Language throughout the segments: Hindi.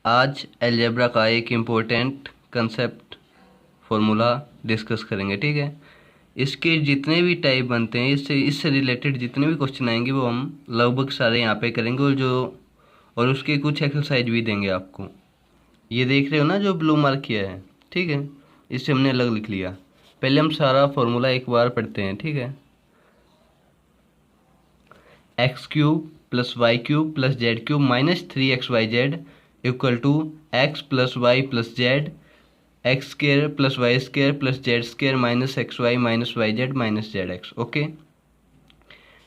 आज अलजेब्रा का एक इम्पोर्टेंट कंसेप्ट फॉर्मूला डिस्कस करेंगे, ठीक है। इसके जितने भी टाइप बनते हैं, इससे रिलेटेड जितने भी क्वेश्चन आएंगे वो हम लगभग सारे यहाँ पे करेंगे, और उसके कुछ एक्सरसाइज भी देंगे आपको। ये देख रहे हो ना जो ब्लू मार्क किया है, ठीक है, इससे हमने अलग लिख लिया। पहले हम सारा फॉर्मूला एक बार पढ़ते हैं, ठीक है। X cube plus Y cube plus Z cube minus 3xyz equal to X plus Y plus Z X square plus Y square plus Z square minus X Y minus Y Z minus Z X. Okay,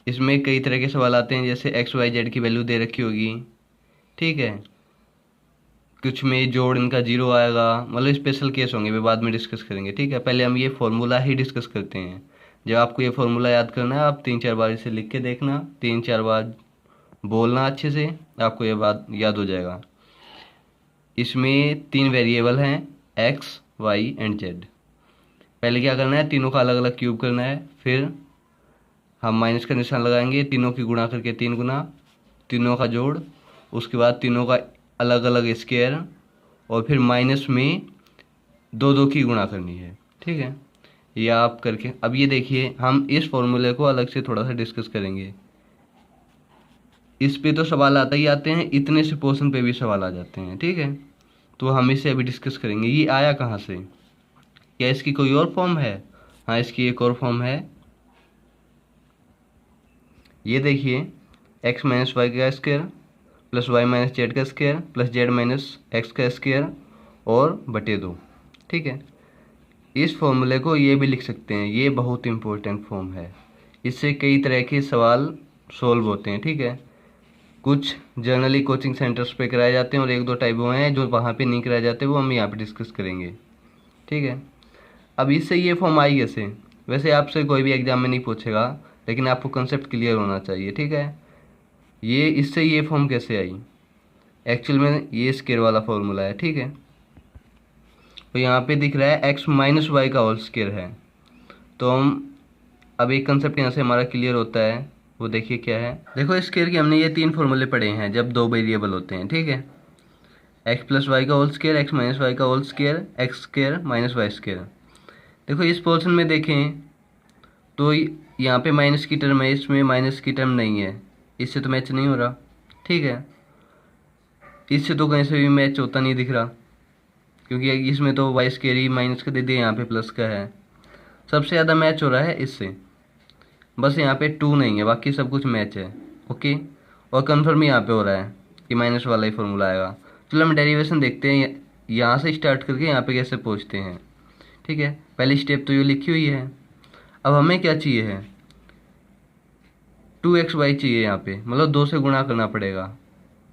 इसमें कई तरह के सवाल आते हैं, जैसे एक्स वाई जेड की वैल्यू दे रखी होगी, ठीक है। कुछ में जोड़ इनका जीरो आएगा, मतलब स्पेशल केस होंगे, वे बाद में डिस्कस करेंगे, ठीक है। पहले हम ये फॉर्मूला ही डिस्कस करते हैं। जब आपको ये फॉर्मूला याद करना है, आप 3-4 बार इसे लिख के देखना, 3-4 बार बोलना अच्छे से, आपको ये बात याद हो जाएगा। इसमें 3 वेरिएबल हैं, एक्स वाई एंड जेड। पहले क्या करना है, तीनों का अलग अलग क्यूब करना है, फिर हम माइनस का निशान लगाएंगे, तीनों की गुणा करके 3 गुना, तीनों का जोड़, उसके बाद तीनों का अलग अलग स्क्वायर, और फिर माइनस में 2-2 की गुणा करनी है, ठीक है। ये आप करके अब ये देखिए, हम इस फॉर्मूले को अलग से थोड़ा सा डिस्कस करेंगे। इस पे तो सवाल आते ही आते हैं, इतने से पोर्शन पे भी सवाल आ जाते हैं, ठीक है। तो हम इसे अभी डिस्कस करेंगे। ये आया कहाँ से, क्या इसकी कोई और फॉर्म है? हाँ, इसकी एक और फॉर्म है। ये देखिए, एक्स माइनस वाई का square plus Y minus Z का square plus Z minus X का स्क्वायर और बटे 2, ठीक है। इस फॉर्मूले को ये भी लिख सकते हैं, ये बहुत इंपॉर्टेंट फॉर्म है। इससे कई तरह के सवाल सोल्व होते हैं, ठीक है। कुछ जनरली कोचिंग सेंटर्स पे कराए जाते हैं, और 1-2 टाइप वो हैं जो वहाँ पे नहीं कराए जाते, वो हम यहाँ पे डिस्कस करेंगे, ठीक है। अब इससे ये फॉर्म आई कैसे? वैसे आपसे कोई भी एग्जाम में नहीं पूछेगा, लेकिन आपको कंसेप्ट क्लियर होना चाहिए, ठीक है। ये फॉर्म कैसे आई? एक्चुअल में ये स्केयर वाला फॉर्मूला है, ठीक है। तो यहाँ पे दिख रहा है एक्स माइनस वाई का होल स्केयर है। तो हम अब एक कंसेप्ट यहाँ से हमारा क्लियर होता है, वो देखिए क्या है। देखो, स्केयर के हमने ये 3 फॉर्मूले पढ़े हैं जब 2 वेरिएबल होते हैं, ठीक है। एक्स प्लस वाई का whole square, X minus Y का whole square, X square minus Y square. देखो, इस पोर्शन में देखें तो यहाँ पे माइनस की टर्म है, इसमें माइनस की टर्म नहीं है, इससे तो मैच नहीं हो रहा, ठीक है। इससे तो कहीं से भी मैच होता नहीं दिख रहा, क्योंकि इसमें तो वाई स्केयर ही माइनस का दे दिया, यहाँ पे प्लस का है। सबसे ज़्यादा मैच हो रहा है इससे, बस यहाँ पे 2 नहीं है, बाकी सब कुछ मैच है, ओके। और कन्फर्म यहाँ पे हो रहा है कि माइनस वाला ही फॉर्मूला आएगा। चलो हम डेरिवेशन देखते हैं, यहाँ से स्टार्ट करके यहाँ पे कैसे पहुँचते हैं, ठीक है। पहली स्टेप तो ये लिखी हुई है। अब हमें क्या चाहिए है, 2xy चाहिए यहाँ पे, मतलब 2 से गुणा करना पड़ेगा।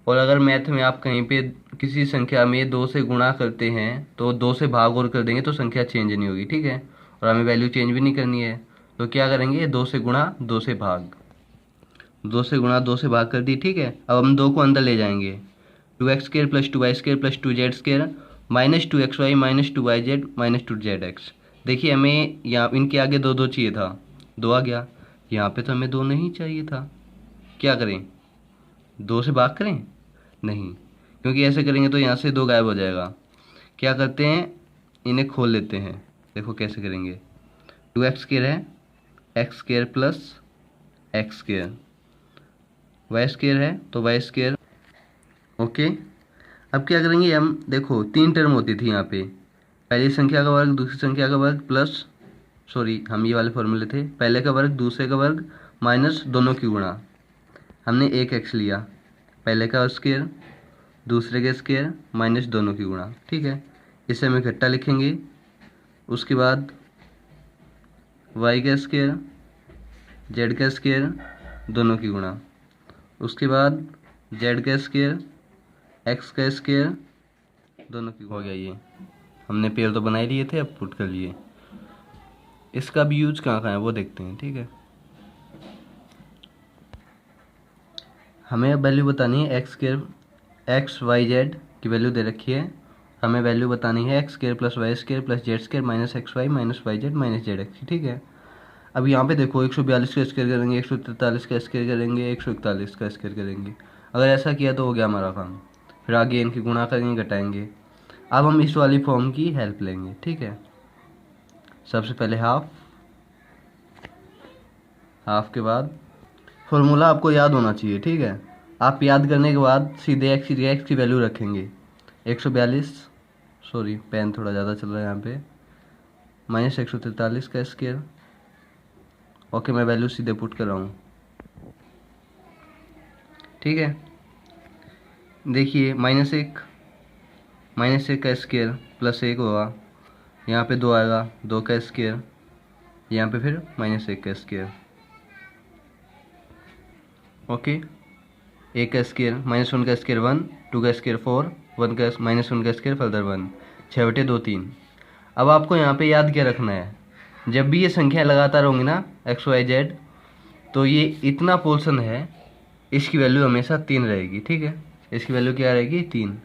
और अगर मैथ में आप कहीं पे किसी संख्या में 2 से गुणा करते हैं तो 2 से भाग और कर देंगे तो संख्या चेंज नहीं होगी, ठीक है। और हमें वैल्यू चेंज भी नहीं करनी है, तो क्या करेंगे, 2 से गुणा 2 से भाग, 2 से गुणा 2 से भाग कर दी, ठीक है। अब हम 2 को अंदर ले जाएंगे, 2x² plus 2y square plus 2z² minus 2xy minus 2yz minus 2zx। देखिए, हमें यहाँ इनके आगे 2-2 चाहिए था, 2 आ गया। यहाँ पे तो हमें 2 नहीं चाहिए था, क्या करें, 2 से भाग करें? नहीं, क्योंकि ऐसे करेंगे तो यहाँ से 2 गायब हो जाएगा। क्या करते हैं, इन्हें खोल लेते हैं। देखो कैसे करेंगे, 2x² है, X square plus X square, Y square है तो वाई स्केयर, ओके। अब क्या करेंगे हम, देखो 3 टर्म होती थी यहाँ पे, पहली संख्या का वर्ग दूसरी संख्या का वर्ग प्लस, सॉरी हम ये वाले फॉर्मूले थे, पहले का वर्ग दूसरे का वर्ग माइनस दोनों की गुणा। हमने एक एक्स लिया, पहले का स्केयर दूसरे का स्केयर माइनस दोनों की गुणा, ठीक है। इसे हम इकट्ठा लिखेंगे। उसके बाद वाई का स्केयर जेड का स्केयर दोनों की गुणा, उसके बाद जेड का स्केयर एक्स का स्केयर दोनों की हो गया। ये हमने पेड़ तो बना ही लिए थे, अब पुट कर लिए। इसका भी यूज कहाँ है वो देखते हैं, ठीक है। हमें अब वैल्यू बतानी है एक्स वाई जेड की वैल्यू दे रखी है, हमें वैल्यू बतानी है X square plus Y square plus Z square minus X Y minus Y Z minus Z X, ठीक है। अब यहाँ पे देखो, 142 का स्केयर करेंगे, 143 का स्केयर करेंगे, 141 का स्केयर करेंगे। अगर ऐसा किया तो हो गया हमारा काम। फिर आगे इनकी गुणा करेंगे, घटाएंगे। अब हम इस वाली फॉर्म की हेल्प लेंगे, ठीक है। सबसे पहले हाफ के बाद फॉर्मूला आपको याद होना चाहिए, ठीक है। आप याद करने के बाद सीधे एक्स की वैल्यू रखेंगे 142, सॉरी पेन थोड़ा ज़्यादा चल रहा है यहाँ पे, माइनस 143 का स्क्वायर। ओके, मैं वैल्यू सीधे पुट कर रहा हूँ, ठीक है। देखिए -1 का स्क्वायर प्लस 1 होगा, यहाँ पे 2 आएगा, 2 का स्क्वायर, यहाँ पे फिर -1 का स्क्वायर। ओके, 1 का स्क्वायर, -1 का स्क्वायर 1, 2 का स्क्वायर 4, 1 का -1 का स्क्वायर फर्दर 1, 6/2 3। अब आपको यहाँ पे याद क्या रखना है, जब भी ये संख्या लगातार होंगी ना एक्स वाई जेड, तो ये इतना पोर्शन है, इसकी वैल्यू हमेशा 3 रहेगी, ठीक है। इसकी वैल्यू क्या रहेगी 3।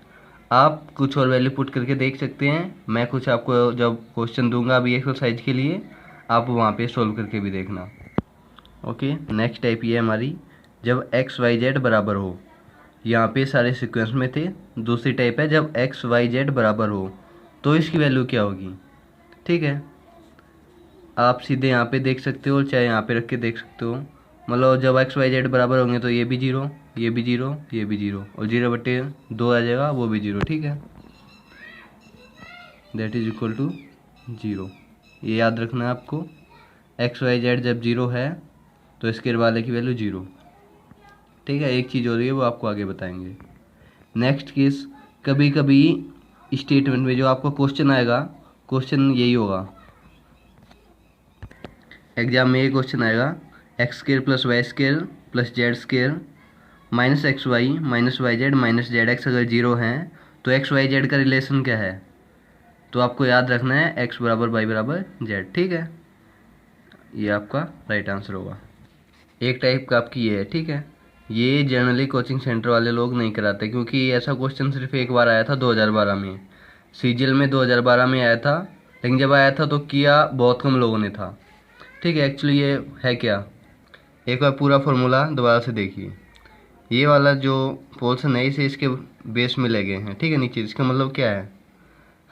आप कुछ और वैल्यू पुट करके देख सकते हैं, मैं कुछ आपको जब क्वेश्चन दूंगा अभी एक्सरसाइज के लिए, आप वहाँ पे सोल्व करके भी देखना। ओके, नेक्स्ट टाइप ये हमारी, जब एक्स वाई जेड बराबर हो, यहाँ पे सारे सीक्वेंस में थे। दूसरी टाइप है जब एक्स वाई जेड बराबर हो, तो इसकी वैल्यू क्या होगी, ठीक है। आप सीधे यहाँ पे देख सकते हो, चाहे यहाँ पे रख के देख सकते हो। मतलब जब एक्स वाई जेड बराबर होंगे तो ये भी 0, ये भी 0, ये भी 0, और 0/2 आ जाएगा, वो भी 0, ठीक है। That is equal to 0। ये याद रखना है आपको, एक्स वाई जेड जब 0 है तो स्क्वायर वाले की वैल्यू 0, ठीक है। एक चीज़ हो रही है वो आपको आगे बताएंगे। नेक्स्ट केस, कभी कभी स्टेटमेंट में जो आपका क्वेश्चन आएगा, क्वेश्चन यही होगा, एग्जाम में ये क्वेश्चन आएगा, X square plus Y square plus Z square minus X Y minus Y Z minus Z X अगर 0 हैं तो एक्स वाई जेड का रिलेशन क्या है। तो आपको याद रखना है एक्स बराबर वाई बराबर जेड, ठीक है। ये आपका राइट आंसर होगा। एक टाइप का आपकी ये है, ठीक है। ये जनरली कोचिंग सेंटर वाले लोग नहीं कराते, क्योंकि ऐसा क्वेश्चन सिर्फ एक बार आया था 2012 में, सीजीएल में 2012 में आया था। लेकिन जब आया था तो किया बहुत कम लोगों ने था, ठीक है। एक्चुअली ये है क्या, एक बार पूरा फॉर्मूला दोबारा से देखिए। ये वाला जो पोर्शन है इसे इसके बेस में ले गए हैं, ठीक है, नीचे। इसका मतलब क्या है,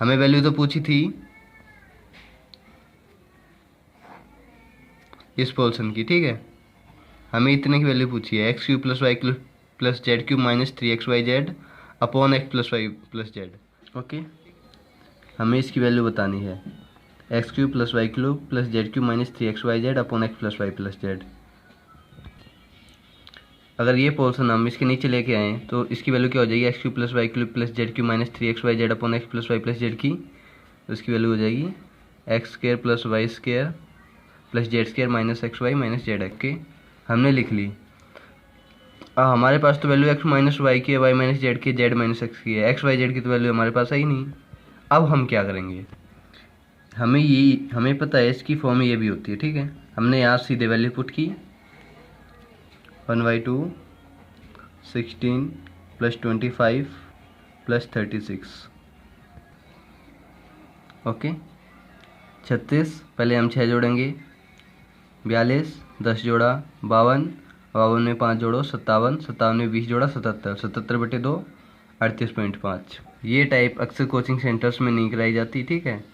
हमें वैल्यू तो पूछी थी इस पोर्शन की, ठीक है। हमें इतने की वैल्यू पूछी है, X cube plus Y cube plus Z cube minus 3xyz upon X plus Y plus Z. Okay, हमें इसकी वैल्यू बतानी है, X cube plus Y cube plus Z cube minus 3xyz upon X plus Y plus Z. अगर ये पोर्शन हम इसके नीचे लेके आए तो इसकी वैल्यू क्या हो जाएगी, X cube plus Y cube plus Z cube minus 3xyz upon X plus Y plus Z की। तो इसकी वैल्यू हो जाएगी X square plus Y square plus Z square minus X Y minus Z X के। हमने लिख ली। हमारे पास तो वैल्यू एक्स माइनस वाई की है, वाई माइनस जेड की, जेड माइनस एक्स की है, एक्स वाई जेड की तो वैल्यू हमारे पास आई नहीं। अब हम क्या करेंगे, हमें पता है इसकी फॉर्म ये भी होती है, ठीक है। हमने यहाँ सीधे वैल्यू पुट की 1/2 16 प्लस 25 प्लस 36। ओके, 36 पहले हम 6 जोड़ेंगे, 42 10 जोड़ा 52, 52 में 5 जोड़ो 57, 57 में 20 जोड़ा 77, 77/2 38.5। ये टाइप अक्सर कोचिंग सेंटर्स में नहीं कराई जाती, ठीक है,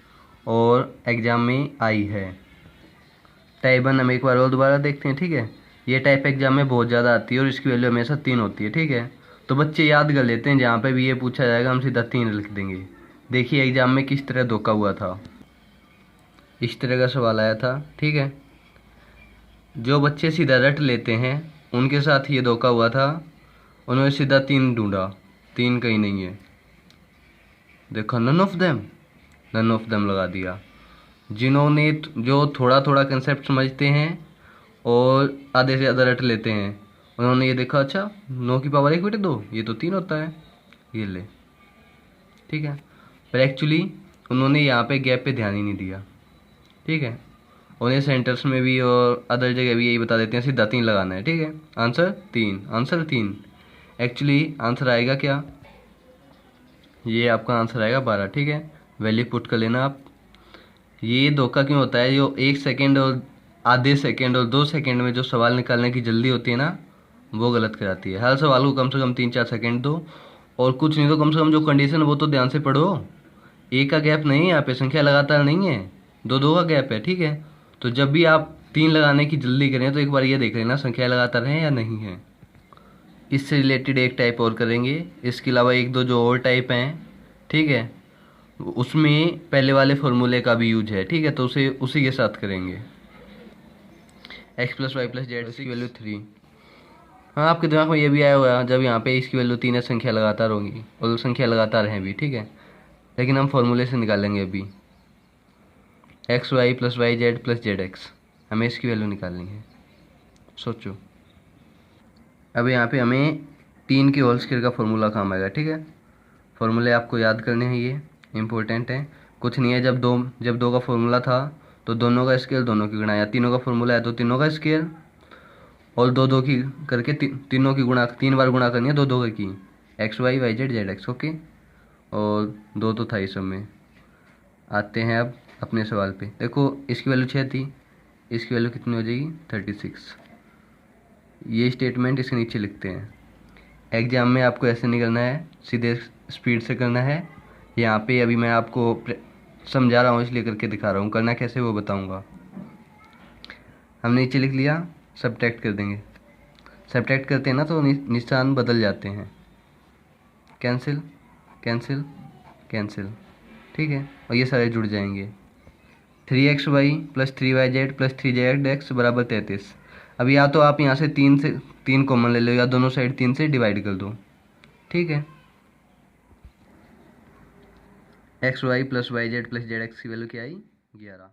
और एग्ज़ाम में आई है। टाइप 1 हम एक बार और दोबारा देखते हैं, ठीक है। ये टाइप एग्जाम में बहुत ज़्यादा आती है और इसकी वैल्यू हमेशा 3 होती है, ठीक है। तो बच्चे याद कर लेते हैं, जहाँ पे भी ये पूछा जाएगा हम सीधा 3 लिख देंगे। देखिए एग्जाम में किस तरह धोखा हुआ था, इस तरह का सवाल आया था, ठीक है। जो बच्चे सीधा रट लेते हैं उनके साथ ये धोखा हुआ था, उन्होंने सीधा 3 ढूंढा, 3 कहीं नहीं है, देखो नन ऑफ देम लगा दिया। जिन्होंने जो थोड़ा थोड़ा कंसेप्ट समझते हैं और आधे से ज़्यादा रट लेते हैं, उन्होंने ये देखा, अच्छा 9 की पावर 1/2 ये तो 3 होता है, ये ले, ठीक है। पर एक्चुअली उन्होंने यहाँ पे गैप पे ध्यान ही नहीं दिया, ठीक है। उन्हें सेंटर्स में भी और अदर जगह भी यही बता देते हैं सीधा 3 लगाना है, ठीक है। आंसर 3। एक्चुअली आंसर आएगा क्या, ये आपका आंसर आएगा 12, ठीक है। वैल्यू पुट कर लेना आप। ये धोखा क्यों होता है, जो 1 सेकेंड और आधे सेकेंड और 2 सेकेंड में जो सवाल निकालने की जल्दी होती है ना, वो गलत कराती है। हर सवाल को कम से कम 3-4 सेकेंड दो और कुछ नहीं तो कम से कम जो कंडीशन वो तो ध्यान से पढ़ो। एक का गैप नहीं है यहाँ पे, संख्या लगातार नहीं है, दो दो का गैप है, ठीक है। तो जब भी आप 3 लगाने की जल्दी करें तो एक बार ये देख लेना संख्या लगातार है या नहीं है। इससे रिलेटेड एक टाइप और करेंगे, इसके अलावा एक दो जो और टाइप हैं, ठीक है, उसमें पहले वाले फॉर्मूले का भी यूज है, ठीक है, तो उसे उसी के साथ करेंगे। X plus Y plus Z की वैल्यू 3। हाँ, आपके दिमाग में ये भी आया होगा जब यहाँ पे इसकी वैल्यू 3 है, संख्या लगातार होगी, और संख्या लगातार है भी, ठीक है। लेकिन हम फॉर्मूले से निकालेंगे अभी। X Y plus Y Z plus Z X, हमें इसकी वैल्यू निकालनी है। सोचो, अब यहाँ पे हमें 3 के होल स्क्वायर का फॉर्मूला काम आएगा, ठीक है। फॉर्मूले आपको याद करने हैं, ये इंपॉर्टेंट है। कुछ नहीं है, जब दो का फॉर्मूला था तो दोनों का स्क्वायर दोनों की गुणा, या तीनों का फॉर्मूला है तो तीनों का स्क्वायर, और दो दो की करके तीनों की गुणा 3 बार गुणा करनी है, दो दो की, X Y Y Z Z X, okay. और दो तो था इस सब में। आते हैं अब अपने सवाल पे। देखो, इसकी वैल्यू 6 थी, इसकी वैल्यू कितनी हो जाएगी 36। ये स्टेटमेंट इसके नीचे लिखते हैं। एग्जाम में आपको ऐसे नहीं करना है, सीधे स्पीड से करना है। यहाँ पे अभी मैं आपको समझा रहा हूँ इसलिए करके दिखा रहा हूँ, करना कैसे वो बताऊँगा। हमने नीचे लिख लिया, सब्ट्रैक्ट कर देंगे। सब्ट्रैक्ट करते हैं ना तो निशान बदल जाते हैं, कैंसिल कैंसिल कैंसिल, ठीक है, और ये सारे जुड़ जाएंगे। 3xy plus 3yz plus 3zx बराबर 33। अब या तो आप यहाँ से 3 कॉमन ले लो, या दोनों साइड 3 से डिवाइड कर दो, ठीक है। X Y plus Y Z plus Z X की वैल्यू क्या आई 11।